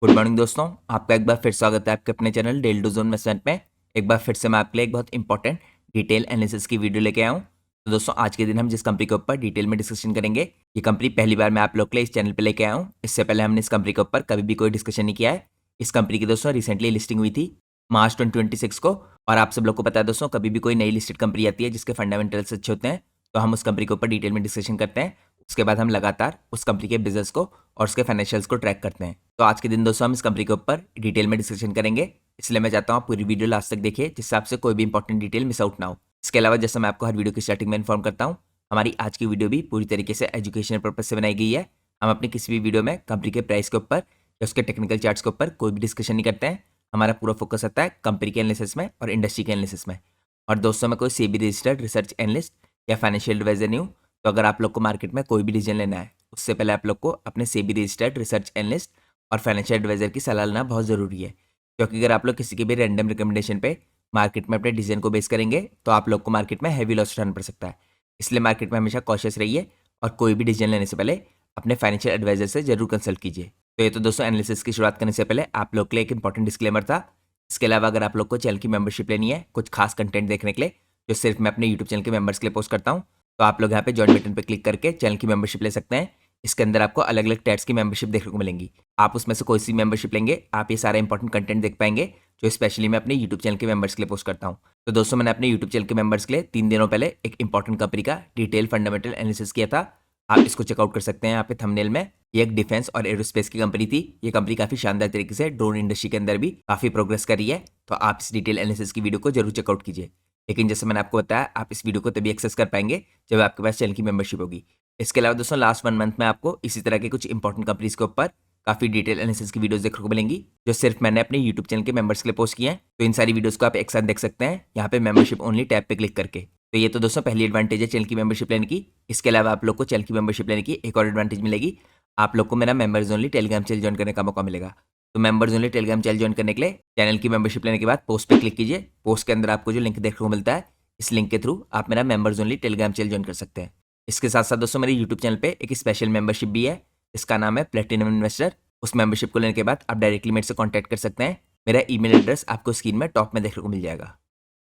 Good morning दोस्तों, आपका एक बार फिर स्वागत है आपके अपने चैनल डेली डोज इन्वेस्टमेंट में। एक बार फिर से मैं आपके लिए एक बहुत इंपॉर्टेंट डिटेल एनालिसिस की वीडियो लेके आया हूँ। तो दोस्तों, आज के दिन हम जिस कंपनी के ऊपर डिटेल में डिस्कशन करेंगे, ये कंपनी पहली बार मैं आप लोग के लिए इस चैनल पे लेके आया हूँ। इससे पहले हमने इस कंपनी के ऊपर कभी भी कोई डिस्कशन नहीं किया है। इस कंपनी की दोस्तों रिसेंटली लिस्टिंग हुई थी मार्च 2026 को। और आप सब लोग को पता है दोस्तों, कभी भी कोई नई लिस्टेड कंपनी आती है जिसके फंडामेंटल्स अच्छे होते हैं, तो हम उस कंपनी के ऊपर डिटेल में डिस्कशन करते हैं। उसके बाद हम लगातार उस कंपनी के बिजनेस को और उसके फाइनेंशियल्स को ट्रैक करते हैं। तो आज के दिन दोस्तों हम इस कंपनी के ऊपर डिटेल में डिस्कशन करेंगे, इसलिए मैं चाहता हूँ आप पूरी वीडियो लास्ट तक देखिए, जिससे आपसे कोई भी इंपॉर्टेंट डिटेल मिस आउट ना हो। इसके अलावा जैसे मैं आपको हर वीडियो की स्टार्टिंग में इन्फॉर्म करता हूँ, हमारी आज की वीडियो भी पूरी तरीके से एजुकेशन पर्पज से बनाई गई है। हम अपनी किसी भी वीडियो में कंपनी के प्राइस के ऊपर या उसके टेक्निकल चार्ट्स के ऊपर कोई भी डिस्कशन नहीं करते हैं। हमारा पूरा फोकस रहता है कंपनी के एनालिसिस में और इंडस्ट्री के एनालिसिस में। और दोस्तों, मैं कोई सेबी रजिस्टर्ड रिसर्च एनालिस्ट या फाइनेंशियल एडवाइजर नहीं हूँ। तो अगर आप लोग को मार्केट में कोई भी डिसीजन लेना है, उससे पहले आप लोग को अपने सेबी रजिस्टर्ड रिसर्च एनालिस्ट और फाइनेंशियल एडवाइजर की सलाह लेना बहुत ज़रूरी है। क्योंकि अगर आप लोग किसी के भी रैंडम रिकमेंडेशन पे मार्केट में अपने डिसीजन को बेस करेंगे, तो आप लोग को मार्केट में हैवी लॉस उठाना पड़ सकता है। इसलिए मार्केट में हमेशा कॉशियस रहिए और कोई भी डिसीजन लेने से पहले अपने फाइनेंशियल एडवाइजर से जरूर कंसल्ट कीजिए। तो ये तो दोस्तों एनालिसिस की शुरुआत करने से पहले आप लोग के लिए एक इंपॉर्टेंट डिस्क्लेमर था। इसके अलावा अगर आप लोग को चैनल की मेंबरशिप लेनी है कुछ खास कंटेंट देखने के लिए, जो सिर्फ मैं अपने यूट्यूब चैनल के मेंबर्स के लिए पोस्ट करता हूँ, तो आप लोग यहाँ पे जॉइन बटन पर क्लिक करके चैनल की मेंबरशिप ले सकते हैं। इसके अंदर आपको अलग अलग टैग्स की मेंबरशिप देखने को मिलेंगी। आप उसमें से कोई सी मेंबरशिप लेंगे, आप ये सारा इंपॉर्टेंट कंटेंट देख पाएंगे, जो स्पेशली मैं अपने यूट्यूब चैनल के मेंबर्स के लिए पोस्ट करता हूँ। तो दोस्तों, मैंने अपने यूट्यूब चैनल के मेंबर्स के लिए 3 दिनों पहले एक इंपॉर्टेंट कंपनी का डिटेल फंडामेंटल एनालिसिस किया था। आप इसको चेकआउट कर सकते हैं यहाँ पे थंबनेल में। ये एक डिफेंस और एरोस्पेस की कंपनी थी। ये कंपनी काफी शानदार तरीके से ड्रोन इंडस्ट्री के अंदर भी काफी प्रोग्रेस कर रही है। तो आप इस डिटेल एनालिसिस की वीडियो को जरूर चेकआउट कीजिए। लेकिन जैसे मैंने आपको बताया, आप इस वीडियो को तभी एक्सेस कर पाएंगे जब आपके पास चैनल की मेंबरशिप होगी। इसके अलावा दोस्तों, लास्ट 1 मंथ में आपको इसी तरह के कुछ इंपॉर्टेंट कंपनीज के ऊपर काफी डिटेल एनालिसिस की वीडियोस देखने को मिलेंगी, जो सिर्फ मैंने अपने यूट्यूब चैनल के मेंबर्स के लिए पोस्ट किए हैं। तो इन सारी वीडियोस को आप एक साथ देख सकते हैं यहाँ पे मेंबरशिप ओनली टैब पे क्लिक करके। तो ये तो दोस्तों पहली एडवांटेज है चैनल की मेंबरशिप लेने की। इसके अलावा आप लोग को चैनल की मेंबरशिप लेने की एक और एडवांटेज मिलेगी, आप लोग को मेरा members only Telegram channel join करने का मौका मिलेगा। तो members only Telegram channel join करने के लिए चैनल की मेंबरशिप लेने के बाद पोस्ट पे क्लिक कीजिए। पोस्ट के अंदर आपको जो लिंक देखने को मिलता है, इस लिंक के थ्रू आप मेरा members only Telegram channel join कर सकते हैं। इसके साथ साथ दोस्तों, मेरे यूट्यूब चैनल पे एक स्पेशल मेंबरशिप भी है, इसका नाम है प्लेटिनम इन्वेस्टर। उस मेंबरशिप को लेने के बाद आप डायरेक्टली मेरे से कॉन्टैक्ट कर सकते हैं। मेरा ईमेल एड्रेस आपको स्क्रीन में टॉप में देखने को मिल जाएगा।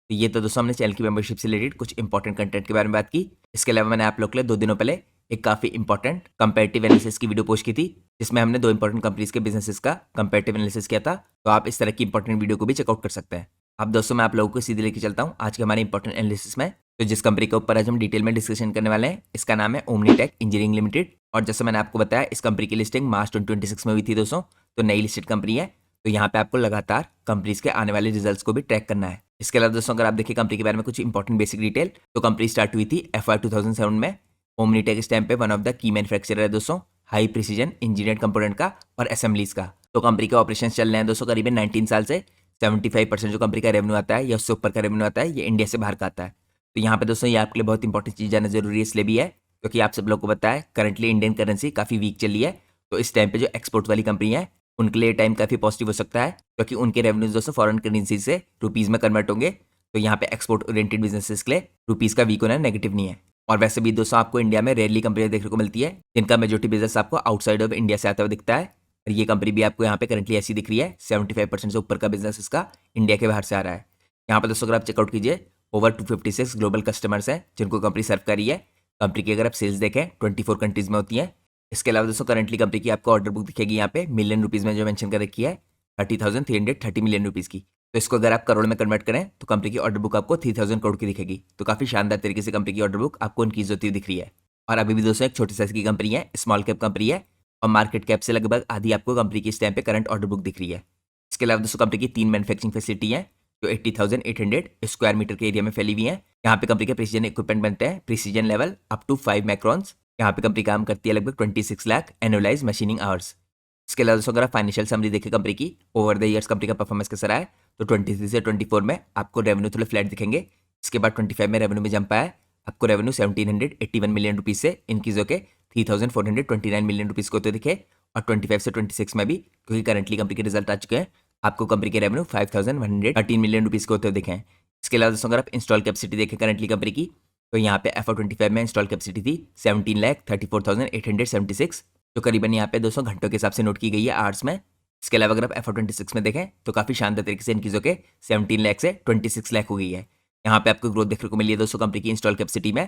तो ये तो दोस्तों हमने चैनल की मेंबरशिप से रिलेटेड कुछ इंपॉर्टेंट कंटेंट के बारे में बात की। इसके अलावा मैंने आप लोग के लिए 2 दिनों पहले एक काफी इंपॉर्टेंट कंपैरेटिव एनालिसिस की वीडियो पोस्ट की थी, जिसमें हमने 2 इंपॉर्टेंट कंपनीज के बिजनेसेस का कंपैरेटिव एनालिसिस किया था। तो आप इस तरह की इंपॉर्टेंट वीडियो को भी चेकआउट कर सकते हैं। अब दोस्तों, मैं आप लोगों को सीधे लेके चलता हूँ आज के हमारे इंपॉर्टेंट एनालिसिस में। तो जिस कंपनी के ऊपर आज हम डिटेल में डिस्कशन करने वाले हैं, इसका नाम है ओमनीटेक इंजीनियरिंग लिमिटेड। और जैसे मैंने आपको बताया, इस कंपनी की लिस्टिंग मार्च 2026 में हुई थी दोस्तों। तो नई लिस्टेड कंपनी है, तो यहाँ पे आपको लगातार कंपनीज के आने वाले रिजल्ट्स को भी ट्रैक करना है। इसके अलावा दोस्तों, अगर आप देखिए कंपनी के बारे में कुछ इंपॉर्टेंट बेसिक डिटेल, तो कंपनी स्टार्ट हुई थी FY 2007 में। ओमनीटेक इस टाइम पे one of the key manufacturer है दोस्तों, हाई प्रिसीजन इंजीनियर्ड कंपोनेंट का और असेंबलीज का। तो कंपनी के ऑपरेशन चल रहे हैं दोस्तों करीबन 19 साल से। 75% जो कंपनी का रेवेन्यू आता है या उससे ऊपर का रेवेन्यू आता है, ये इंडिया से बाहर का आता है। तो यहाँ पे दोस्तों, ये आपके लिए बहुत इंपॉर्टेंट चीज़ जानना जरूरी है, इसलिए भी है क्योंकि आप सब लोग को पता है करंटली इंडियन करेंसी काफ़ी वीक चली है। तो इस टाइम पे जो एक्सपोर्ट वाली कंपनी है, उनके लिए टाइम काफ़ी पॉजिटिव हो सकता है, क्योंकि उनके रेवेन्यूज दोस्तों फॉरेन करेंसी से रुपीज़ में कन्वर्ट होंगे। तो यहाँ पे एक्सपोर्ट ओरिएंटेड बिजनेसेस के लिए रुपीज़ का वीक होना नेगेटिव नहीं है। और वैसे भी दोस्तों, आपको इंडिया में रेयरली कंपनियां देखने को मिलती है जिनका मेजोरिटी बिजनेस आपको आउटसाइड ऑफ इंडिया से आता हुआ दिखता है। और ये कंपनी भी आपको यहाँ पे करंटली ऐसी दिख रही है। 75% से ऊपर का बिजनेस इसका इंडिया के बाहर से आ रहा है। यहाँ पे दोस्तों, अगर आप चेकआउट कीजिए, ओवर 256 ग्लोबल कस्टमर्स हैं जिनको कंपनी सर्व कर रही है। कंपनी की अगर आप सेल्स देखें, 24 कंट्रीज में होती है। इसके अलावा दोस्तों, करंटली कंपनी की आपको ऑर्डर बुक दिखेगी यहाँ पे मिलियन रुपीज़ में जो मेंशन कर रखी है, 30,330 मिलियन रुपीज़ की। तो इसको अगर आप करोड़ में कन्वर्ट करें, तो कंपनी की ऑर्डर बुक आपको 3000 करोड़ की दिखेगी। तो काफी शानदार तरीके से कंपनी की ऑर्डर बुक आपको इंक्रीज होती हुई दिख रही है। और अभी भी दोस्तों, एक छोटे साइज की कंपनी है, स्मॉल कैप कंपनी है, और मार्केट कैप से लगभग आधी आपको कंपनी की इस टाइम पे करंट ऑर्डर बुक दिख रही है। इसके अलावा दोस्तों, कंपनी की 3 मैन्युफैक्चरिंग फैसिलिटी है जो 80,800 स्क्वायर मीटर के एरिया में फैली हुई है। यहाँ पे कंपनी के प्रिसीजन इक्विपमेंट बनते हैं, precision level up to 5 microns. यहाँ पे कंपनी काम करती है लगभग 26 लाख एनुअलाइज मशीनिंग आवर्स। इसके अलावा दोस्तों, अगर आप फाइनेंशियल समरी देखें कंपनी की ओवर द ईयर्स, कंपनी का परफॉर्मेंस कैसा रहा है, तो 23 से 24 में आपको रेवेन्यू थोड़े फ्लैट दिखेंगे। इसके बाद 25 में रेवेन्यू में जंप आया, आपको रेवेन्यू 1781 मिलियन रुपीज से इंक्रीज होकर 3429 मिलियन रुपीज को तो दिखे। और 25 से 26 में भी, क्योंकि करंटली कंपनी के रिजल्ट आ चुके हैं, आपको कंपनी के रेवेन्यू 5113 मिलियन रुपीज को तो दिखे। इसके अलावा दोस्तों, अगर आप इंस्टॉल कैपेसिटी देखें करंटली कंपनी की, तो यहाँ पे FY 25 में इंस्टॉल कैपेसिटी थी 17,34,876, जो करीबन यहाँ पे 200 घंटों के हिसाब से नोट की गई है आवर्स में। इसके अलावा अगर आप FY26 में देखें तो काफ़ी शानदार तरीके से इनक्रीज होकर 17 लाख से 26 लाख हो गई है। यहाँ पे आपको ग्रोथ देखने को मिली है दोस्तों कंपनी की इंस्टॉल कैपेसिटी में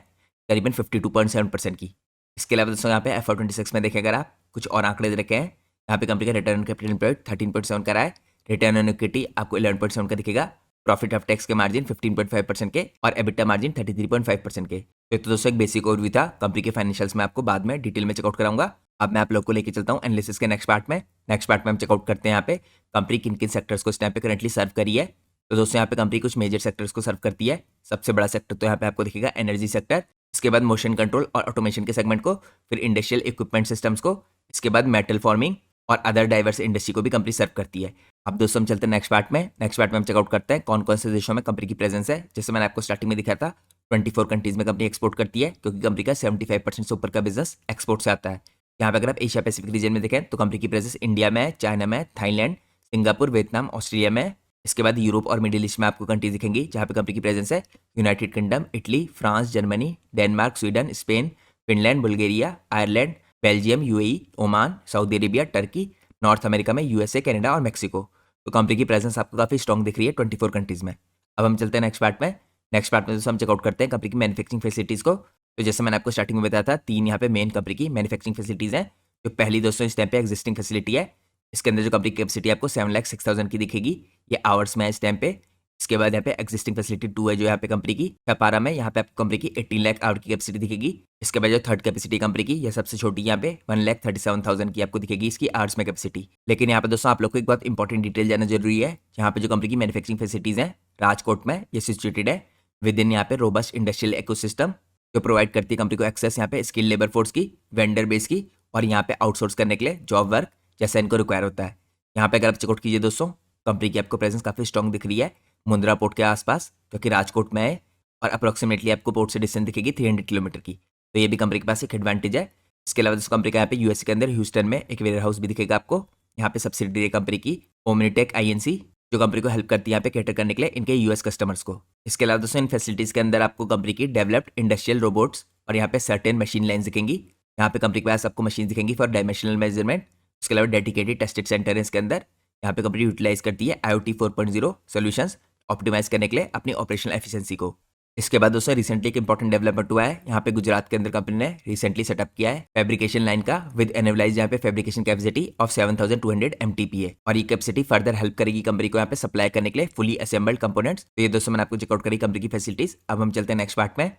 करीबन 52.7% की। इसके अलावा दोस्तों यहाँ पे FY26 में देखें अगर आप कुछ और आंकड़े दे रखे हैं, यहाँ पे कंपनी का रिटर्न ऑन कैपिटल एम्प्लॉयड 13.7 का रहा है, रिटर्न ऑन इक्विटी आपको 11.7 का दिखेगा, प्रॉफिट ऑफ टैक्स के मार्जिन 15.5% के और एबिटा मार्जिन 33.5% के। तो दोस्तों एक बेसिक ओवरव्यू था कंपनी के फाइनेंशियल्स में, आपको बाद में डिटेल में चेकआउट कराऊंगा। अब मैं आप लोग को लेके चलता हूँ एनालिसिस के नेक्स्ट पार्ट में। नेक्स्ट पार्ट में हम चेकआउट करते हैं यहाँ पे कंपनी किन किन सेक्टर्स को इस टाइम पे करंटली सर्व करी है। तो दोस्तों यहाँ पे कंपनी कुछ मेजर सेक्टर्स को सर्व करती है। सबसे बड़ा सेक्टर तो यहाँ पे आपको दिखेगा एनर्जी सेक्टर, इसके बाद मोशन कंट्रोल और ऑटोमेशन के सेगमेंट को, फिर इंडस्ट्रियल इक्विपमेंट सिस्टम्स को, इसके बाद मेटल फॉर्मिंग और अदर डाइवर्स इंडस्ट्री को भी कंपनी सर्व करती है। अब दोस्तों हम चलते हैं नेक्स्ट पार्ट में। नेक्स्ट पार्ट में हम चेकआउट करते हैं कौन कौन से देशों में कंपनी की प्रेजेंस है। जैसे मैंने आपको स्टार्टिंग में दिखाया था 24 कंट्रीज में कंपनी एक्सपोर्ट करती है, क्योंकि कंपनी का 75% से ऊपर का बिजनेस एक्सपोर्ट से आता है। यहाँ पे अगर आप एशिया पैसिफिक रीजन में देखें तो कंपनी की प्रेजेंस इंडिया में है, चाइना में, थाईलैंड, सिंगापुर, वियतनाम, ऑस्ट्रेलिया में। इसके बाद यूरोप और मिडिल ईस्ट में आपको कंट्रीज दिखेंगी जहाँ पे कंपनी की प्रेजेंस है United kingdom, Italy, France, Germany, Denmark, Sweden, Spain, Finland, Bulgaria, Ireland, Belgium, UAE, Oman, Saudi Arabia, Turkey, north America में यूएसए, कनाडा और मेक्सिको। तो कंपनी की प्रेजेंस आपको काफी स्ट्रॉन्ग दिख रही है 24 कंट्रीज में। अब हम चलते हैं नेक्स्ट पार्ट में। नेक्स्ट पार्ट में दोस्तों हम चेकआउट करते हैं कंपनी की मैन्युफैक्चरिंग फैसिलिटीज को। तो जैसे मैंने आपको स्टार्टिंग में बताया था 3 यहाँ पे मेन कंपनी की मैन्युफैक्चरिंग फैसिलिटीज हैं। जो पहली दोस्तों इस टाइम पे एग्जिस्टिंग फैसिलिटी है, इसके अंदर जो कंपनी की कैपेसिटी आपको 7,06,000 की दिखेगी, ये आवर्स में है इस टाइम पे। इसके बाद यहाँ पे एग्जिस्टिंग फैसिलिटी 2 है जो यहाँ पे कंपनी की छपारा में, यहाँ पे आपको कंपनी की 18 लाख आवर की कैपेसिटी दिखेगी। इसके बाद जो थर्ड कैपेसिटी कंपनी की, यह सबसे छोटी यहाँ पे 1,37,000 की आपको दिखेगी इसकी आवर्स में कैपेसिटी। लेकिन यहाँ पे दोस्तों आप लोग को एक बहुत इंपॉर्टेंट डिटेल जानना जरूरी है। यहाँ पे जो कंपनी की मैन्युफैक्चरिंग फैसिलिटीज है राजकोट में ये सिचुएटेड है विद इन यहाँ पे रोबस्ट इंडस्ट्रियल इकोसिस्टम, जो प्रोवाइड करती है कंपनी को एक्सेस यहाँ पे स्किल लेबर फोर्स की, वेंडर बेस की, और यहाँ पे आउटसोर्स करने के लिए जॉब वर्क जैसा इनको रिक्वायर होता है। यहाँ पे अगर आप चेकआउट कीजिए दोस्तों, कंपनी की आपको प्रेजेंस काफी स्ट्रॉन्ग दिख रही है मुंद्रा पोर्ट के आसपास, क्योंकि राजकोट में है, और अप्रोक्सीमेटली आपको पोर्ट से डिस्टेंस दिखेगी 300 किलोमीटर की। तो ये भी कंपनी के पास एक एडवांटेज है। इसके अलावा दोस्तों कंपनी का यहाँ पे यूएसए के अंदर ह्यूस्टन में एक वेयर हाउस भी दिखेगा आपको। यहाँ पे सब्सिडरी है कंपनी की ओमनीटेक INC, जो कंपनी को हेल्प करती है यहाँ पे कैटर करने के लिए इनके यूएस कस्टमर्स को। इसके अलावा दोस्तों इन फैसिलिटीज के अंदर आपको कंपनी की डेवलप्ड इंडस्ट्रियल रोबोट्स और यहाँ पे सर्टेन मशीन लाइन दिखेंगी। यहाँ पे कंपनी के पास आपको मशीन दिखेंगी फॉर डायमेंशनल मेजरमेंट। इसके अलावा डेडिकेटेड टेस्टेड सेंटर है इसके अंदर। यहाँ पे कंपनी यूटिलाइज करती है IoT 4.0 सॉल्यूशंस ऑप्टिमाइज करने के लिए अपनी ऑपरेशनल एफिशिएंसी को। इसके बाद दोस्तों रिसेंटली एक इंपॉर्टेंट डेवलपमेंट हुआ है, यहाँ पे गुजरात के अंदर कंपनी ने रिसेंटली सेटअप किया है फैब्रिकेशन लाइन का विद एनेबलाइज यहाँ पे फैब्रिकेशन कैपेसिटी ऑफ 7,200 MTPA, और ये कैपेसिटी फर्दर हेल्प करेगी कंपनी को यहाँ पे सप्लाई करने के लिए फुली असेंबल्ड कंपोनेंट्स। तो ये दोस्तों मैंने आपको चेकआउट करी कंपनी की फैसिलिटीज। अब हम चलते हैं नेक्स्ट पार्ट में।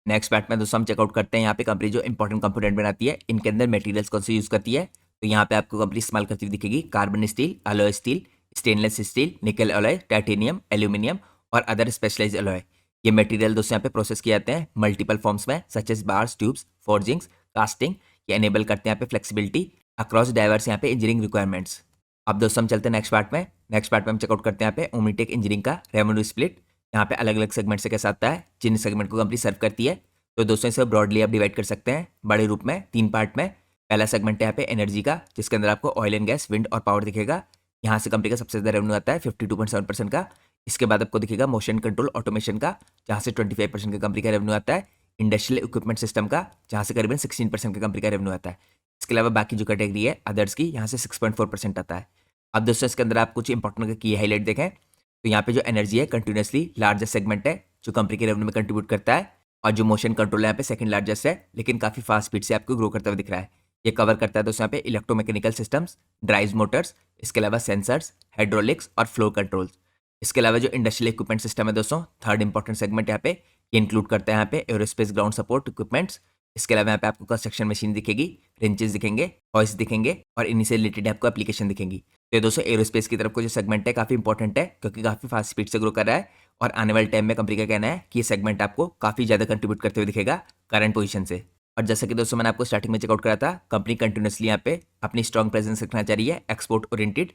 नेक्स्ट पार्ट में दोस्तों हम चेकआउट करते हैं यहाँ पे कंपनी जो इंपॉर्टेंट कंपोनेंट बनाती है इनके अंदर मटेरियल्स कौन से यूज करती है। तो यहाँ पे आपको कंपनी इस्तेमाल करती हुई दिखेगी carbon steel, alloy steel, stainless steel, निकल अलॉय, टाइटेनियम, एल्यूमिनियम और अदर स्पेशलाइज्ड अलॉय। ये मटेरियल दोस्तों यहाँ पे प्रोसेस किए जाते हैं मल्टीपल फॉर्म्स में, such as bars, tubes, forgings, casting. ये एनेबल करते हैं यहाँ पे फ्लेक्सिबिलिटी अक्रॉस डाइवर्स यहाँ पे इंजीनियरिंग रिक्वायरमेंट्स। अब दोस्तों हम चलते हैं नेक्स्ट पार्ट में। नेक्स्ट पार्ट में हम चेकआउट करते हैं यहाँ पे ओमनीटेक इंजीनियरिंग का रेवेन्यू स्प्लिट। यहाँ पे अलग अलग सेगमेंट से कैसा आता है, जिन सेगमेंट को कंपनी सर्व करती है। तो दोस्तों इसे ब्रॉडली आप डिवाइड कर सकते हैं बड़े रूप में 3 पार्ट में। पहला सेगमेंट है यहाँ पे एनर्जी का, जिसके अंदर आपको ऑयल एंड गैस, विंड और पावर दिखेगा। यहाँ से कंपनी का सबसे ज्यादा रेवेन्यू आता है 52.7% का। इसके बाद आपको दिखेगा मोशन कंट्रोल ऑटोमेशन का, जहाँ से 25% का कंपनी का रेवेन्यू आता है। इंडस्ट्रियल इक्विपमेंट सिस्टम का, जहाँ से करीबन 16% का कंपनी का रेवेन्यू आता है। इसके अलावा बाकी जो कैटेगरी है अदर्स की, यहाँ से 6.4% आता है। अब दोस्तों इसके अंदर आप कुछ इंपॉर्टेंट की हाईलाइट देखें तो यहाँ पे जो एनर्जी है कंटिन्यूसली लार्जेस्ट सेगमेंट है जो कंपनी के रेवेन्यू में कंट्रीब्यूट करता है, और जो मोशन कंट्रोल है यहाँ पे सेकंड लार्जेस्ट है, लेकिन काफी फास्ट स्पीड से आपको ग्रो करता हुआ दिख रहा है। ये कवर करता है दोस्तों यहाँ पे इलेक्ट्रोमैकेनिकल सिस्टम्स, ड्राइव मोटर्स, इसके अलावा सेंसर्स, हाइड्रोलिक्स और फ्लो कंट्रोल्स। इसके अलावा जो इंडस्ट्रियल इक्विपमेंट सिस्टम है दोस्तों, थर्ड इंपॉर्टेंट सेगमेंट यहाँ पे ये इंक्लूड करता है यहाँ पे एरोस्पेस ग्राउंड सपोर्ट इक्विपमेंट्स। इसके अलावा यहाँ पे आपको कंस्ट्रक्शन मशीन दिखेगी, रेंचेस दिखेंगे, हॉइस दिखेंगे और इन्हीं से रिलेटेड आपको एप्लीकेशन दिखेंगी। तो ये दोस्तों एरोस्पेस की तरफ को जो सेगमेंट है काफी इंपॉर्टेंट है, क्योंकि काफी फास्ट स्पीड से ग्रो कर रहा है, और आने वाले टाइम में कंपनी का कहना है कि ये सेगमेंट आपको काफी ज्यादा कंट्रीब्यूट करते हुए दिखेगा करंट पोजीशन से। और जैसा कि दोस्तों मैंने आपको स्टार्टिंग में चेकआउट करा था, कंपनी कंटिन्यूसली यहाँ पे अपनी स्ट्रॉन्ग प्रेजेंस रखना चाह रही है एक्सपोर्ट ओरिएंटेड।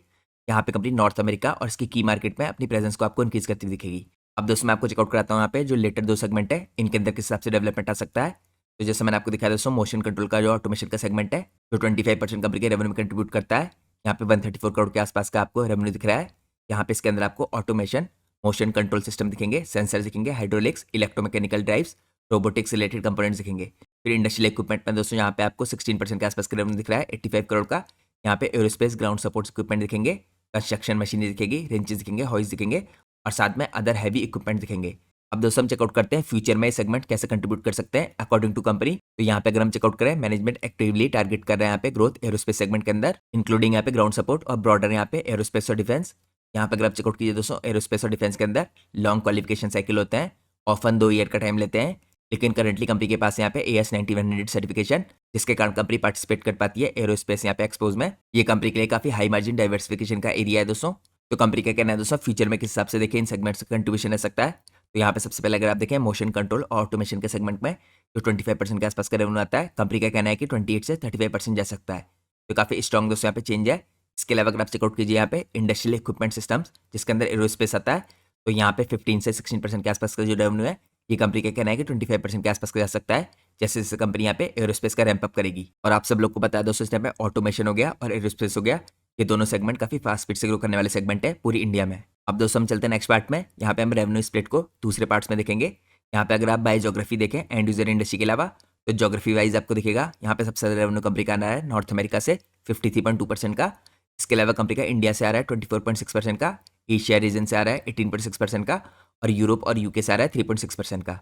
यहाँ पे कंपनी नॉर्थ अमेरिका और इसकी की मार्केट में अपनी प्रेजेंस को आपको इंक्रीज करती हुई दिखेगी। अब दोस्तों मैं आपको चेकआउट कराता हूँ यहाँ पे जो लेटर 2 सेगमेंट है इनके अंदर किस हिसाब से डेवलपमेंट आ सकता है। तो जैसे मैंने आपको दिखाया दोस्तों, मोशन कंट्रोल का जो ऑटोमेशन का सेगमेंट है जो 25% कंपनी के रेवेन्यू में कंट्रीब्यूट करता है, यहाँ पे 134 करोड़ के आसपास का आपको रेवेन्यू दिख रहा है। यहाँ पे इसके अंदर आपको ऑटोमेशन, मोशन कंट्रोल सिस्टम दिखेंगे, सेंसर दिखेंगे, hydraulics, electromechanical drives, robotics related components दिखेंगे। फिर इंडस्ट्रियल इक्विपमेंट में दोस्तों यहाँ पे आपको 16% के आसपास का रेवेन्यू दिख रहा है 85 करोड़ का। यहाँ पे एरोस्पेस ग्राउंड सपोर्ट इक्विपमेंट दिखेंगे, कंस्ट्रक्शन मशीनरी दिखेगी, रेंचेस दिखेंगे, हॉइस दिखेंगे और साथ में अदर हैवी इक्विपमेंट दिखेंगे। अब दोस्तों हम चेकआउट करते हैं फ्यूचर में ये सेगमेंट कैसे कंट्रीब्यूट कर सकते हैं अकॉर्डिंग टू कंपनी। तो यहाँ पे अगर हम चेकआउट करें, मैनेजमेंट एक्टिवली टारगेट कर रहे हैं यहाँ पे ग्रोथ एरोस्पेस सेगमेंट के अंदर, इंक्लूडिंग यहाँ पे ग्राउंड सपोर्ट और ब्रॉडर यहाँ पे एरोस्पेस और डिफेंस। यहाँ पे अगर आप चेकआउट कीजिए दोस्तों, एरोस्पेस और डिफेंस के अंदर लॉन्ग क्वालिफिकेशन साइकिल होते हैं, ऑफन 2 ईयर का टाइम लेते हैं, लेकिन करंटली कंपनी के पास यहाँ पे AS9100 सर्टिफिकेशन, जिसके कारण कंपनी पार्टिसिपेट कर पाती है एरोस्पेस यहाँ पे एक्सपोज में। ये कंपनी के लिए काफी हाई मार्जिन डाइवर्सिफिकेशन का एरिया है दोस्तों। तो कंपनी का कहना है दोस्तों फ्यूचर में किस हिसाब से देखें इन सेगमेंट्स का कंट्रीब्यूशन रह सकता है। तो यहाँ पे सबसे पहले अगर आप देखें मोशन कंट्रोल और ऑटोमेशन के सेगमेंट में जो 25% के आसपास का रेवेन्यू आता है, कंपनी का कहना है कि 28 से 35% जा सकता है। तो काफी स्ट्रॉन्ग दोस्तों यहाँ पे चेंज है। इसके अलावा अगर आप चेकआउट कीजिए यहाँ पे इंडस्ट्रियल इक्विपमेंट सिस्टम्स, जिसके अंदर एरोस्पेस आता है, तो यहाँ पे 15 से 16% के आसपास का जो रेवेन्यू है, ये कंपनी का कहना है कि 25% के आसपास का जा सकता है, जैसे जैसे कंपनी यहाँ पे एरोस्पेस का रैंप अप करेगी। और आप सब लोग को पता है दोस्तों, इस टाइम पे ऑटोमेशन हो गया और एरोस्पेस हो गया, ये दोनों सेगमेंट काफी फास्ट स्पीड से ग्रो करने वाले सेगमेंट है पूरी इंडिया में। अब दोस्तों हम चलते हैं नेक्स्ट पार्ट में। यहाँ पे हम रेवेन्यू स्प्लिट को दूसरे पार्ट्स में देखेंगे। यहाँ पे अगर आप बाय ज्योग्राफी देखें एंड यूजर इंडस्ट्री के अलावा, तो ज्योग्राफी वाइज आपको दिखेगा यहाँ पे सबसे ज्यादा रेवेन्यू कंपनी का आ रहा है नॉर्थ अमेरिका से 53.2% का। इसके अलावा कंपनी का इंडिया से आ रहा है 24.6% का, एशिया रीजन से आ रहा है 18.6% का और यूरोप और यूके से आ रहा है 3.6% का।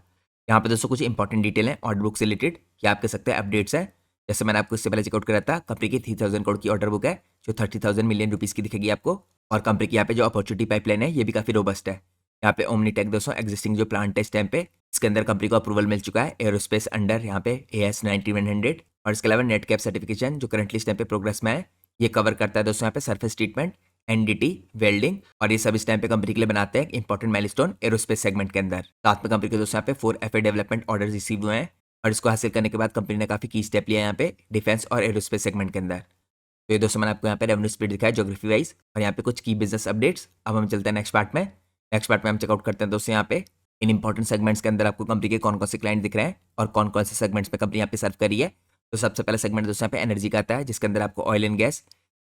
यहाँ पे दोस्तों कुछ इंपॉर्टेंट डिटेल है ऑर्डर बुक से रिलेटेड, या आप कह सकते हैं अपडेट्स है। जैसे मैंने आपको इससे पहले चेकआउट करा था, कंपनी की 3000 करोड़ की ऑर्डर बुक है जो 30,000 मिलियन रुपीस की दिखेगी आपको। और कंपनी की यहाँ पे जो अपॉर्चुनिटी पाइपलाइन है, ये भी काफी रोबस्ट है। यहाँ पे ओमनीटेक दोस्तों एग्जिस्टिंग जो प्लांट है इस टाइम पे, इसके अंदर कंपनी को अप्रूवल मिल चुका है एरोस्पेस अंडर यहाँ पे AS9100। और इसके अलावा नेट कैप सर्टिफिकेशन जो करंटली इस टाइम पे प्रोग्रेस में है, ये कवर करता है दोस्तों यहाँ पे सरफेस ट्रीटमेंट, NDT, वेल्डिंग, और ये सब इस टाइम पे कंपनी के लिए बनाते हैं इंपॉर्टेंट माइलस्टोन एरोस्पेस सेगमेंट के अंदर। साथ में कंपनी के दोस्तों यहाँ पे 4 FA डेवलपमेंट ऑर्डर रिसीव हुए हैं और इसको हासिल करने के बाद कंपनी ने काफी की स्टेप लिया है यहाँ पे डिफेंस और एरोस्पेस सेगमेंट के अंदर। तो ये दोस्तों मैंने आपको यहाँ पे रेवेन्यू स्प्लिट दिखाया ज्योग्राफी वाइज और यहाँ पे कुछ की बिजनेस अपडेट्स। अब हम चलते हैं नेक्स्ट पार्ट में। नेक्स्ट पार्ट में हम चेकआउट करते हैं दोस्तों यहाँ पे इन इंपॉर्टेंट सेगमेंट्स के अंदर आपको कंपनी के कौन कौन से क्लाइंट दिख रहे हैं और कौन कौन से सेगमेंट्स में कंपनी यहाँ पे सर्व करी है। तो सबसे पहले सेगमेंट दोस्तों यहाँ पे एनर्जी का आता है, जिसके अंदर आपको oil and gas,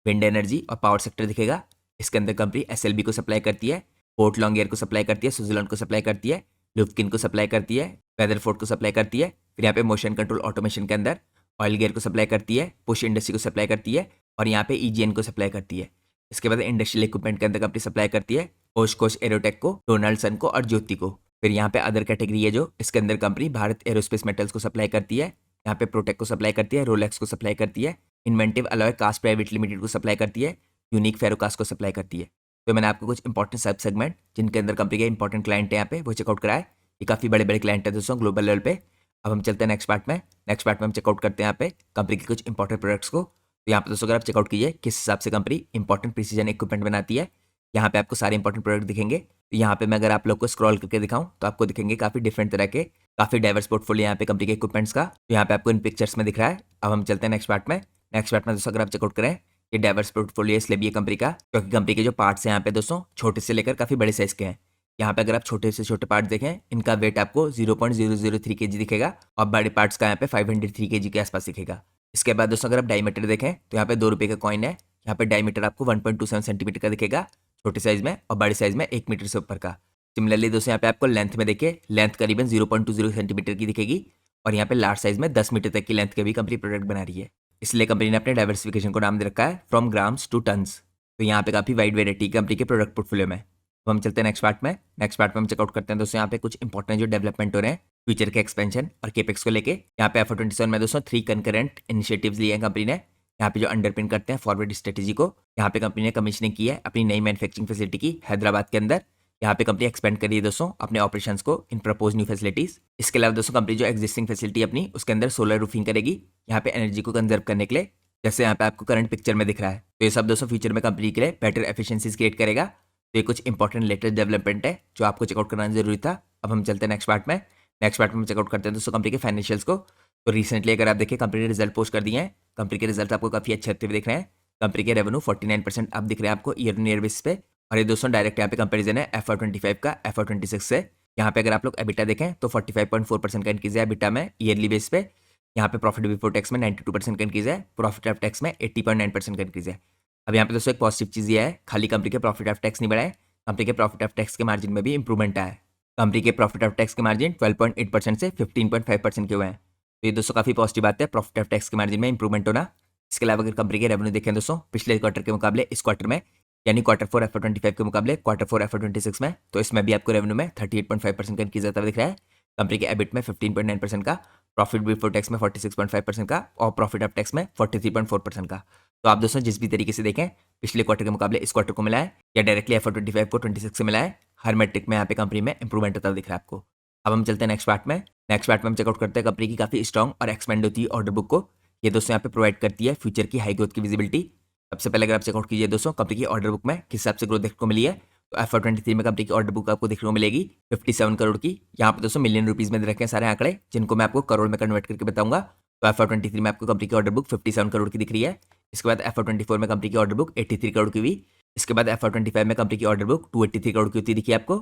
wind energy और पावर सेक्टर दिखेगा। इसके अंदर कंपनी SLB को सप्लाई करती है, पोर्ट लॉन्गियर को सप्लाई करती है, स्विट्जरलैंड को सप्लाई करती है, लुफ्तकिन को सप्लाई करती है, वेदरफोर्ड को सप्लाई करती है। फिर यहाँ पे मोशन कंट्रोल ऑटोमेशन के अंदर ऑयल गियर को सप्लाई करती है, पुश इंडस्ट्री को सप्लाई करती है और यहाँ पे EGN को सप्लाई करती है। इसके बाद इंडस्ट्रियल इक्विपमेंट के अंदर कंपनी सप्लाई करती है ओशकोश एरोटेक को, डोनाल्डसन को और ज्योति को। फिर यहाँ पे अदर कैटेगरी है जो, इसके अंदर कंपनी भारत एरोस्पेस मेटल्स को सप्लाई करती है, यहाँ पे प्रोटेक को सप्लाई करती है, रोलेक्स को सप्लाई करती है, Inventive Alloy Cast Private Limited को सप्लाई करती है, यूनिक फेरोकास्ट को सप्लाई करती है। तो मैंने आपको कुछ इंपॉर्टेंट सब सेगमेंट जिनके अंदर कंपनी के इंपॉर्टेंट क्लाइंट है यहाँ पे वो चेकआउट कराया है। ये काफी बड़े बड़े क्लाइंट है दोस्तों ग्लोबल लेवल पे। अब हम चलते हैं नेक्स्ट पार्ट में। नेक्स्ट पार्ट में हम चेकआउट करते हैं यहाँ पे कंपनी के कुछ इंपॉर्टेंट प्रोडक्ट्स को। तो यहाँ पे दोस्तों अगर आप चेकआउट कीजिए किस हिसाब से कंपनी इंपॉर्टेंट प्रिसीजन इक्विपमेंट बनाती है, यहाँ पे आपको सारे इंपॉर्टेंट प्रोडक्ट दिखेंगे। तो यहाँ पे मैं अगर आप लोग को स्क्रॉल करके दिखाऊं तो आपको दिखेंगे काफी डिफरेंट तरह के, काफी डाइवर्स पोर्टफोलियो यहाँ पे कंपनी के इक्विपमेंट्स का। तो यहाँ पे आपको इन पिक्चर्स में दिख रहा है। अब हम चलते हैं नेक्स्ट पार्ट में। नेक्स्ट पार्ट में दोस्तों अगर आप चेकआउट करें, ये डाइवर्स पोर्टफोलियो इसलिए भी है कंपनी का क्योंकि कंपनी के जो पार्ट्स हैं यहाँ पे दोस्तों छोटे से लेकर काफी बड़े साइज के हैं। यहाँ पे अगर आप छोटे से छोटे पार्ट देखें, इनका वेट आपको 0.003 kg दिखेगा और बड़े पार्ट्स का यहाँ पे 503 kg के आसपास दिखेगा। इसके बाद दोस्तों अगर आप डायमीटर देखें तो यहाँ पे 2 रुपये का कॉइन है। यहाँ पे डायमीटर आपको 1.27 सेंटीमीटर का दिखेगा छोटे साइज में और बड़े साइज में 1 मीटर से ऊपर का। सिमिलरली दोस्तों यहाँ पे आपको लेंथ में देखिए, लेंथ करीबन 0.20 सेंटीमीटर की दिखेगी और यहाँ पे लार्ज साइज में 10 मीटर तक की लेंथ के भी कंपनी प्रोडक्ट बना रही है। इसलिए कंपनी ने अपने डाइवर्सिफिकेशन को नाम दे रखा है फ्रॉम ग्राम्स टू टन्स। तो यहाँ पे काफी वाइड वेरायटी कंपनी के प्रोडक्ट पोर्टफोलियो में। तो हम चलते हैं नेक्स्ट पार्ट में। नेक्स्ट पार्ट में हम चेकआउट करते हैं दोस्तों यहाँ पे कुछ इंपॉर्टेंट जो डेवलपमेंट हो रहे हैं फ्यूचर के एक्सपेंशन और केपेक्स को लेके। यहाँ पे FY27 में दोस्तों 3 कंकरेंट इनिशिएटिव्स लिए हैं कंपनी ने, यहाँ पे जो अंडरपिन करते हैं फॉरवर्ड स्ट्रेटेजी को। यहाँ पे कंपनी ने कमीशनिंग की है अपनी नई मैन्युफैक्चरिंग फैसिलिटी की हैदराबाद के अंदर। यहाँ पे कंपनी एक्सपेंड करी है दोस्तों अपने ऑपरेशंस को इन प्रपोज न्यू फैसिलिटीज। इसके अलावा दोस्तों कंपनी जो एग्जिस्टिंग फैसिलिटी अपनी उसके अंदर सोलर रूफिंग करेगी यहाँ पे एनर्जी को कंजर्व करने के लिए, जैसे यहाँ पे आपको करंट पिक्चर में दिख रहा है। तो ये सब दोस्तों फ्यूचर में कंपनी के लिए बेटर एफिशिएंसीज क्रिएट करेगा। तो ये कुछ इंपॉर्टेंट लेटेस्ट डेवलपमेंट है जो आपको चेकआउट करना जरूरी था। अब हम चलते हैं नेक्स्ट पार्ट में। नेक्स्ट पार्ट में हम चेकआउट करते हैं दोस्तों कंपनी के फाइनेंशियल्स को। तो रिसेंटली अगर आप देखिए कंपनी ने रिजल्ट पोस्ट कर दिए हैं, कंपनी के रिजल्ट आपको काफी अच्छे आते हुए दिख रहे हैं। कंपनी के रेवेन्यू 49% अब दिख रहे हैं आपको ईयर ऑन ईयर बेसिस पे। और ये दोस्तों डायरेक्ट यहाँ पे कंपेरिजन है FY25 का FY26 से। यहाँ पे अगर आप लोग एबिटा देखें तो 45.4% का इंक्रीज है एबिटा में ईयरली बेस पे। यहाँ पे प्रॉफिट बिफोर टैक्स में 92% का इंक्रीज है, प्रॉफिट ऑफ टैक्स में 80.9% का इंक्रीज है। अब यहाँ पे दोस्तों एक पॉजिटिव चीज ये है, खाली कंपनी के प्रॉफिट ऑफ टैक्स नहीं बढ़ा है, कंपनी के प्रॉफिट ऑफ टैक्स के मार्जिन में भी इंप्रूवमेंट आया है। कंपनी के प्रॉफिट ऑफ टैक्स के मार्जिन 12.8% से 15.5% के हुए हैं। तो ये दोस्तों काफी पॉजिटिव बात है प्रॉफिट ऑफ टैक्स के मार्जिन में इंप्रूवमेंट होना। इसके अलावा अगर कंपनी के रेवेन्यू देखें दोस्तों पिछले क्वार्टर के मुकाबले इस क्वार्टर में यानी क्वार्टर 4 FY25 के मुकाबले क्वार्टर 4 FY26 में, तो इसमें भी आपको रेवेन्यू में 38.5% का इंक्रीज आता हुआ दिख रहा है। कंपनी के एबिट में 15.9% का, प्रॉफिट बिफोर टैक्स में 46.5% का और प्रॉफिट ऑफ टैक्स में 43.4% का। तो आप दोस्तों जिस भी तरीके से देखें पिछले क्वार्टर के मुकाबले इस क्वार्टर को मिला है या डायरेक्टली FY25 को 26 से मिला है, हर मैट्रिक में यहाँ पे कंपनी में इंप्रूवमेंट होता दिख रहा है आपको। अब हम चलते हैं नेक्स्ट पार्ट में। नेक्स्ट पार्ट में हम चेकआउट करते हैं कंपनी की काफी स्ट्रॉन्ग और एक्सपेंड होती है ऑर्डर बुक को। ये दोस्तों यहाँ पे प्रोवाइड करती है फ्यूचर की हाई ग्रोथ की विजिबिलिटी। सबसे पहले अगर आप चेकआउट कीजिए दोस्तों कंपनी की ऑर्डर बुक में किस हिसाब से ग्रोथ देखने को मिली है, तो FY23 में कंपनी की ऑर्डर बुक आपको देखने को मिलेगी 57 करोड़ की। यहाँ पे दोस्तों मिलियन रुपीज में दे रखे हैं सारे आंकड़े जिनको मैं आपको करोड़ में कन्वर्ट करके बताऊंगा। तो FY23 में आपको कंपनी की ऑर्डर बुक 57 करोड़ की दिख रही है। इसके बाद FY24 में कंपनी की ऑर्डर बुक 83 करोड़ की हुई। इसके बाद FY25 में कंपनी की ऑर्डर बुक 283 करोड़ की होती दिखी आपको।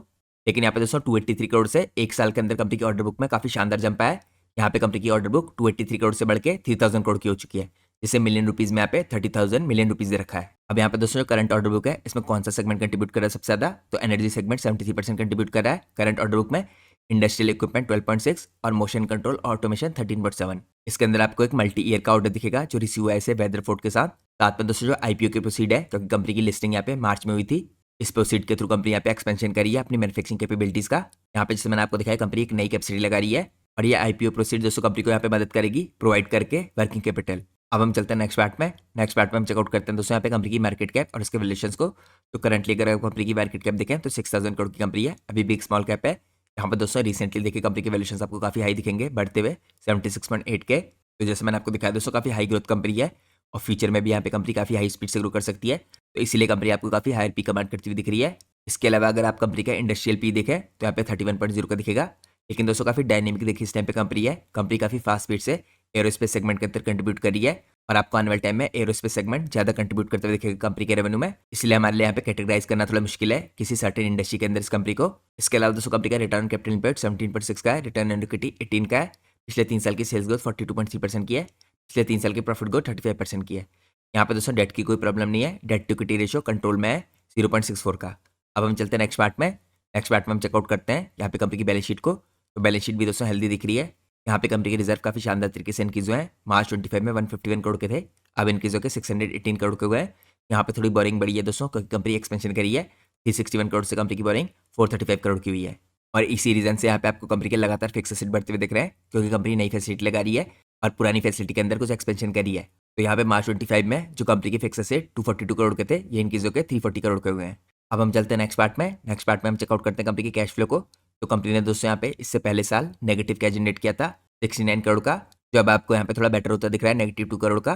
लेकिन यहाँ पे दोस्तों 283 करोड़ से एक साल के अंदर कंपनी की ऑर्डर बुक में काफी शानदार जंप आया है। यहाँ पे कंपनी की ऑर्डर बुक 283 करोड़ से बढ़ के 3000 करोड़ की हो चुकी है, जिसे मिलियन रुपीज में यहाँ पे 30,000 मिलियन रुपीज दे रखा है। अब यहाँ पे दोस्तों जो करंट ऑर्डर बुक है इसमें कौन सा सेगमेंट कंट्रीब्यूट कर रहा है सबसे ज्यादा, तो एनर्जी सेगमेंट 73% कंट्रीब्यूट कर रहा है करंट ऑर्डर बुक में। इंडस्ट्रियल इक्विपमेंट 12.6 और मोशन कंट्रोल ऑटोमेशन 13.7। इसके अंदर आपको एक मल्टी ईयर का ऑर्डर दिखेगा जो रिसीव हुआ है वेदरफोर्ड के साथ में दोस्तों जो आईपीओ की प्रोसीड है क्योंकि कंपनी की लिस्टिंग यहाँ पे मार्च में हुई थी। इस प्रोसीड के थ्रू कंपनी यहाँ पे एक्सपेंशन करी है अपनी मैन्युफैक्चरिंग कैपेबिलिटीज का। यहाँ पे जैसे मैंने आपको दिखाया कंपनी एक नई कैपेसिटी लगा रही है और ये आईपीओ प्रोसीड दोस्तों कंपनी को यहाँ पे मदद करेगी प्रोवाइड करके वर्किंग कैपिटल। अब हम चलते हैं नेक्स्ट पार्ट में। नेक्स्ट पार्ट में हम चेकआउट करते हैं दोस्तों यहाँ पे कंपनी की मार्केट कैप और इसके वैल्यूएशंस को। तो करंटली अगर कंपनी की मार्केट कैप देखें तो 6000 करोड़ की कंपनी है, अभी भी एक स्मॉल कैप है। यहाँ पे दोस्तों रिसेंटली देखिए कंपनी के वैल्यूएशंस आपको काफी हाई दिखेंगे बढ़ते हुए 76.8 के। तो जैसे मैंने आपको दिखाया दोस्तों काफी हाई ग्रोथ कंपनी है और फ्यूचर में भी यहाँ पे कंपनी काफी हाई स्पीड से ग्रो कर सकती है, तो इसीलिए कंपनी आपको काफी हायर पी कमांड करती हुई दिख रही है। इसके अलावा अगर आप कंपनी का इंडस्ट्रियल पी देखें तो यहाँ पे 31.0 का दिखेगा। लेकिन दोस्तों काफी डायनेमिक देखिए इस टाइम पे कंपनी है, कंपनी काफी फास्ट स्पीड से एरोस्पेस सेगमेंट के अंदर कंट्रीब्यूट कर रही है और आपको आने वाले टाइम में एरोस्पेस सेगमेंट ज्यादा कंट्रीब्यूट करते हुए दिखेगा कंपनी के रेवेन्यू में। इसलिए हमारे लिए यहाँ पे कैटेगराइज करना थोड़ा मुश्किल है किसी सर्टेन इंडस्ट्री के अंदर इस कंपनी को। इसके अलावा दोस्तों कंपनी का रिटर्न कैपिटल एम्प्लॉयड 17.6 का है, रिटर्न ऑन इक्विटी 18 का है। पिछले 3 साल की सेल्स ग्रोथ 42.3% की है, पिछले 3 साल की प्रॉफिट ग्रोथ 35% की है। यहाँ पे दोस्तों डेट की कोई प्रॉब्लम नहीं है, debt to equity ratio control में है 0.64 का। अब हम चलते हैं नेक्स्ट पार्ट में। नेक्स्ट पार्ट में हम चेकआउट करते हैं यहाँ पे कंपनी की बैलेंस शीट को। तो बैलेंस शीट भी दोस्तों हेल्दी दिख रही है। यहाँ पे कंपनी के रिजर्व काफी शानदार तरीके से इनक्रीज हुए हैं। मार्च 25 में 151 करोड़ के थे, अब इनक्रीज होकर 618 करोड़ के हुए हैं। यहाँ पे थोड़ी बोरिंग बढ़ी है दोस्तों क्योंकि कंपनी एक्सपेंशन करी है। 361 करोड़ से कंपनी की बोरिंग 435 करोड़ की हुई है और इसी रीजन से यहाँ पे आपको कंपनी के लगातार फिक्स एसेट बढ़ते हुए दिख रहे हैं क्योंकि कंपनी नई फैसिलिटी लगा रही है और पुरानी फैसिलिटी के अंदर कुछ एक्सपेंशन करी है। तो यहाँ पे मार्च 25 में जो कंपनी के फिक्स एसेट 242 करोड़ के थे ये इनक्रीज होकर 340 करोड़ के हुए हैं। अब हम चलते हैं नेक्स्ट पार्ट में। नेक्स्ट पार्ट में हम चेकआउट करते हैं कंपनी के कैश फ्लो को। तो कंपनी ने दोस्तों यहाँ पे इससे पहले साल नेगेटिव कैश जनरेट किया था 69 करोड़ का, जो अब आपको यहाँ पे थोड़ा बेटर होता दिख रहा है -2 करोड़ का।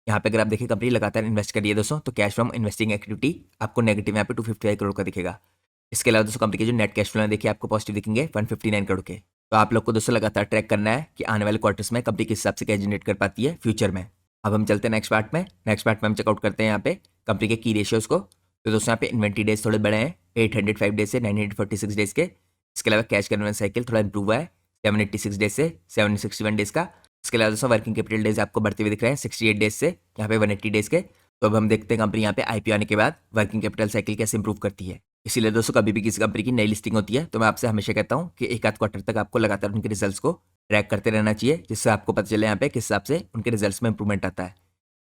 यहाँ पे अगर आप देखिए कंपनी लगातार इन्वेस्ट कर रही है दोस्तों, तो कैश फ्रॉम इन्वेस्टिंग एक्टिविटी आपको नेगेटिव यहाँ पे 255 करोड़ का दिखेगा। इसके अलावा दोस्तों कंपनी के जो नेट कैश फ्लो है देखिए आपको पॉजिटिव दिखेंगे 159 करोड़ के। तो आप लोग को दोस्तों लगातार ट्रैक करना है कि आने वाले क्वार्टर्स में कंपनी किस हिसाब से कैश जनरेट कर पाती है फ्यूचर में। अब हम चलते हैं नेक्स्ट पार्ट में। नेक्स्ट पार्ट में हम चेकआउट करते हैं यहाँ पे कंपनी के की रेशियोज को। तो दोस्तों यहाँ पे इन्वेंट्री डेज थोड़े बड़े हैं 805 डेज से 946 डेज के। इसके अलावा कैश कन्वर्जन साइकिल थोड़ा इंप्रूव हुआ है 786 डेज से 761 डेज का। इसके अलावा दोस्तों वर्किंग कैपिटल डेज आपको बढ़ते हुए दिख रहे हैं 68 डेज से यहाँ पे 180 डेज के। तो अब हम देखते हैं कंपनी यहाँ पे आईपीओ आने के बाद वर्किंग कैपिटल साइकिल कैसे इंप्रूव करती है। इसीलिए दोस्तों कभी भी किसी कंपनी की नई लिस्टिंग होती है तो मैं आपसे हमेशा कहता हूँ कि एक आध क्वार्टर तक आपको लगातार उनके रिजल्ट्स को ट्रैक करते रहना चाहिए, जिससे आपको पता चले यहाँ पे किस हिसाब से उनके रिजल्ट्स में इंप्रूवमेंट आता है।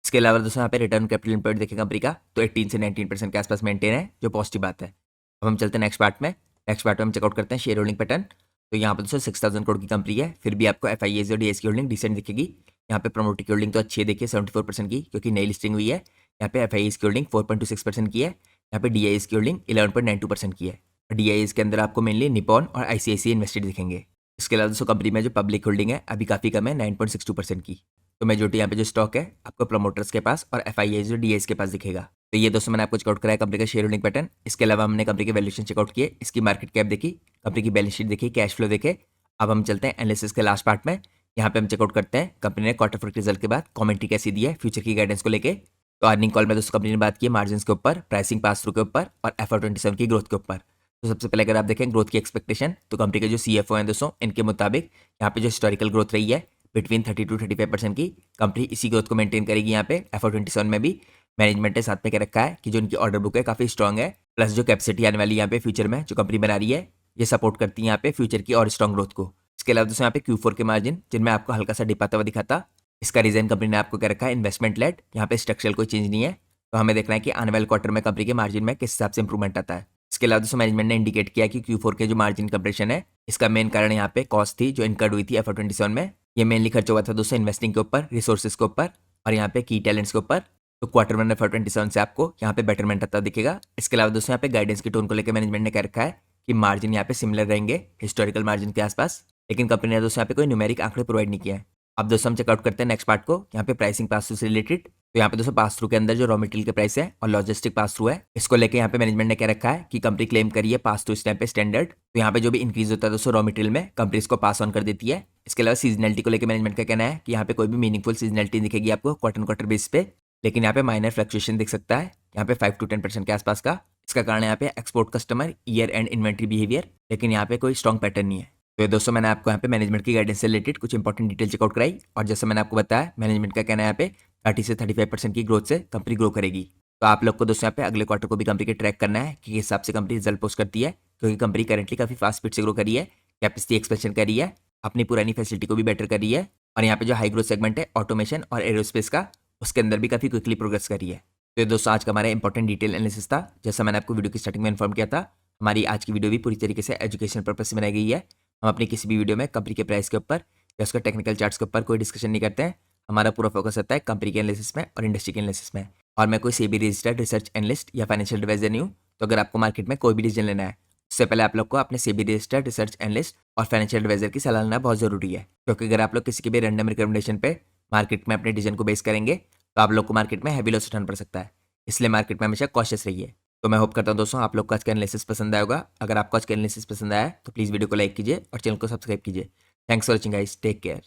इसके अलावा दोस्तों यहाँ पे रिटर्न कैपिटल एम्प्लॉयड देखें कंपनी का तो 18 से 19% के आसपास मेंटेन है, जो पॉजिटिव बात है। अब हम चलते हैं नेक्स्ट पार्ट में। नेक्स्ट पार्ट में हम चेकआउट करते हैं शेयर होल्डिंग पैटर्न। तो यहाँ पर दोस्तों 6000 करोड़ की कंपनी है, फिर भी आपको FIAs और DIAs की होल्डिंग डिसेंट दिखेगी। यहाँ पे प्रमोटर की होल्डिंग तो अच्छी है देखिए 74% की, क्योंकि नई लिस्टिंग हुई है। यहाँ पे FIAs की होल्डिंग 4.26% की है, यहाँ पे DIAs की होल्डिंग 11.92% की है। DIAs के अंदर आपको मेनली निपॉन और ICICI इन्वेस्टेड दिखेंगे। इसके अलावा दोस्तों कंपनी में जो पब्लिक होल्डिंग है अभी काफ़ी कम है 9.62% की। तो मेजोरिटी यहाँ पे जो स्टॉक है आपको प्रमोटर्स के पास और FIAs और DIAs के पास दिखेगा। तो ये दोस्तों मैंने आपको चेकआउट कराया कंपनी का शेयर होल्डिंग पैटर्न। इसके अलावा हमने कंपनी के वैल्यूएशन चेकआउट किए, इसकी मार्केट कैप देखी, कंपनी की बैलेंस शीट देखी, कैश फ्लो देखे। अब हम चलते हैं एनालिसिस के लास्ट पार्ट में। यहाँ पे हम चेकआउट करते हैं कंपनी ने क्वार्टर 4 के रिजल्ट के बाद कमेंट्री कैसी दी है फ्यूचर की गाइडेंस को लेके। तो अर्निंग कॉल में दोस्तों कंपनी ने बात की मार्जिन के ऊपर, प्राइसिंग पास थ्रू के ऊपर और FY27 की ग्रोथ के ऊपर। तो सबसे पहले अगर आप देखें ग्रोथ की एक्सपेक्टेशन, तो कंपनी के जो CFO हैं दोस्तों इनके मुताबिक यहाँ पे जो हिस्टोरिकल ग्रोथ रही है बिटवीन 30 to 35% की, कंपनी इसी ग्रोथ को मेंटेन करेगी। यहाँ पे FY27 में भी मैनेजमेंट ने साथ में कह रखा है कि जो इनकी ऑर्डर बुक है काफी स्ट्रॉग है, प्लस जो कैपेसिटी आने वाली यहाँ पे फ्यूचर में जो कंपनी बना रही है ये सपोर्ट करती है यहाँ पे फ्यूचर की और स्ट्रॉन्ग ग्रोथ को। इसके अलावा दोस्तों यहाँ पे Q4 के मार्जिन जिनमें आपको हल्का सा डिप आता हुआ दिखा था, इसका रीजन कंपनी ने आपको क्या रखा है, इन्वेस्टमेंट लेड। यहाँ पे स्ट्रक्चरल कोई चेंज नहीं है, तो हमें देखना है कि आने वाले क्वार्टर में कंपनी के मार्जिन में किस हिसाब से इंप्रूवमेंट आता है। इसके अलावा दोस्तों मैनेजमेंट ने इंडिकेट किया कि Q4 के जो मार्जिन कंप्रेशन है, इसका मेन कारण यहाँ पे कॉस्ट थी जो इनकर्ड हुई थी FY27 में। ये मेनली खर्च हुआ था दोस्तों इन्वेस्टिंग के ऊपर, रिसोर्सेज के ऊपर और यहाँ पे की टैलेंट्स के ऊपर। तो Q1 FY27 से आपको यहाँ पे बेटरमेंट आता दिखेगा। इसके अलावा दोस्तों यहाँ पे गाइडेंस की टोन को लेकर मैनेजमेंट ने कह रखा है कि मार्जिन यहाँ पे सिमिलर रहेंगे हिस्टोरिकल मार्जिन के आसपास, लेकिन कंपनी ने दोस्तों यहाँ पे कोई न्यूमेरिक आंकड़े प्रोवाइड नहीं किया है। अब दोस्तों हम चेकआउट करते हैं नेक्स्ट पार्ट को, यहाँ पे प्राइसिंग पास थ्रू से रिलेटेड। तो यहाँ पे दोस्तों पास थ्रू के अंदर जो रॉ मटेरियल के प्राइस है और लॉजिस्टिक पास थ्रू है, इसको लेके यहाँ पे मैनेजमेंट ने क्या रखा है कि कंपनी क्लेम करी है पास थ्रू इस टाइम पे स्टैंडर्ड। तो यहाँ पे जो भी इंक्रीज होता है दोस्तों रॉ मटेरियल में, कंपनी इसको पास ऑन कर देती है। इसके अलावा सीजनलिटी को लेकर मैनेजमेंट का कहना है कि यहाँ पे कोई भी मीनिंगफुल सीजनलिटी दिखेगी आपको क्वार्टर बेस पे, लेकिन यहाँ पे माइनर फ्लक्चुएशन दिख सकता है यहाँ पे 5 to 10% के आसपास का। इसका कारण यहाँ पे export customer year and inventory behaviour, लेकिन यहाँ पे कोई स्ट्रॉन्ग पैटर्न नहीं है। तो ये दोस्तों मैंने आपको यहाँ पे मैनेजमेंट की गाइडेंस से रिलेटेड कुछ इंपॉर्टेंट डिटेल चेकआउट कराई, और जैसे मैंने आपको बताया मैनेजमेंट का कहना है यहाँ पे 30 से 35% की ग्रोथ से कंपनी ग्रो करेगी। तो आप लोग को दोस्तों यहाँ पे अगले क्वार्टर को भी कंपनी के ट्रैक करना है कि किस हिसाब से कंपनी रिजल्ट पोस्ट करती है, क्योंकि कंपनी करेंटली काफी फास्ट स्पीड से ग्रो करी है, कैपेसिटी एक्सपेंशन करी है, अपनी पुरानी फैसिलिटी को भी बेटर करी है, और यहाँ पे जो हाई ग्रोथ सेगमेंट है ऑटोमेशन और एरोस्पेस का, उसके अंदर भी काफी क्विकली प्रोग्रेस करी है। तो ये दोस्तों आज का हमारा इंपॉर्टेंट डिटेल एनालिसिस था। जैसा मैंने आपको वीडियो की स्टार्टिंग में इन्फॉर्म किया था, हमारी आज की वीडियो भी पूरी तरीके से एजुकेशन पर्पज से बनाई गई है। हम अपनी किसी भी वीडियो में कंपनी के प्राइस के ऊपर या उसका टेक्निकल चार्ट्स के ऊपर कोई डिस्कशन नहीं करते हैं। हमारा पूरा फोकस होता है कंपनी के एनालिसिस में और इंडस्ट्री के एनालिसिस में। और मैं कोई सेबी रजिस्टर्ड रिसर्च एनालिस्ट या फाइनेंशियल एडवाइजर नहीं हूँ। तो अगर आपको मार्केट में कोई भी डिसीजन लेना है, उससे पहले आप लोग को अपने सेबी रजिस्टर्ड रिसर्च एनालिस्ट और फाइनेंशियल एडवाइजर की सलाह लेना बहुत जरूरी है, क्योंकि अगर आप लोग किसी के भी रैंडम रिकमेंडेशन पे मार्केट में अपने डिसीजन को बेस करेंगे तो आप लोग को मार्केट में हैवी लॉस उठाना पड़ सकता है। इसलिए मार्केट में हमेशा कॉशियस रहिए। तो मैं होप करता हूँ दोस्तों आप लोग को आज का एनालिसिस पसंद आया होगा। अगर आपको आज का एनालिसिस पसंद आया तो प्लीज़ वीडियो को लाइक कीजिए और चैनल को सब्सक्राइब कीजिए। Thanks for watching guys, take care.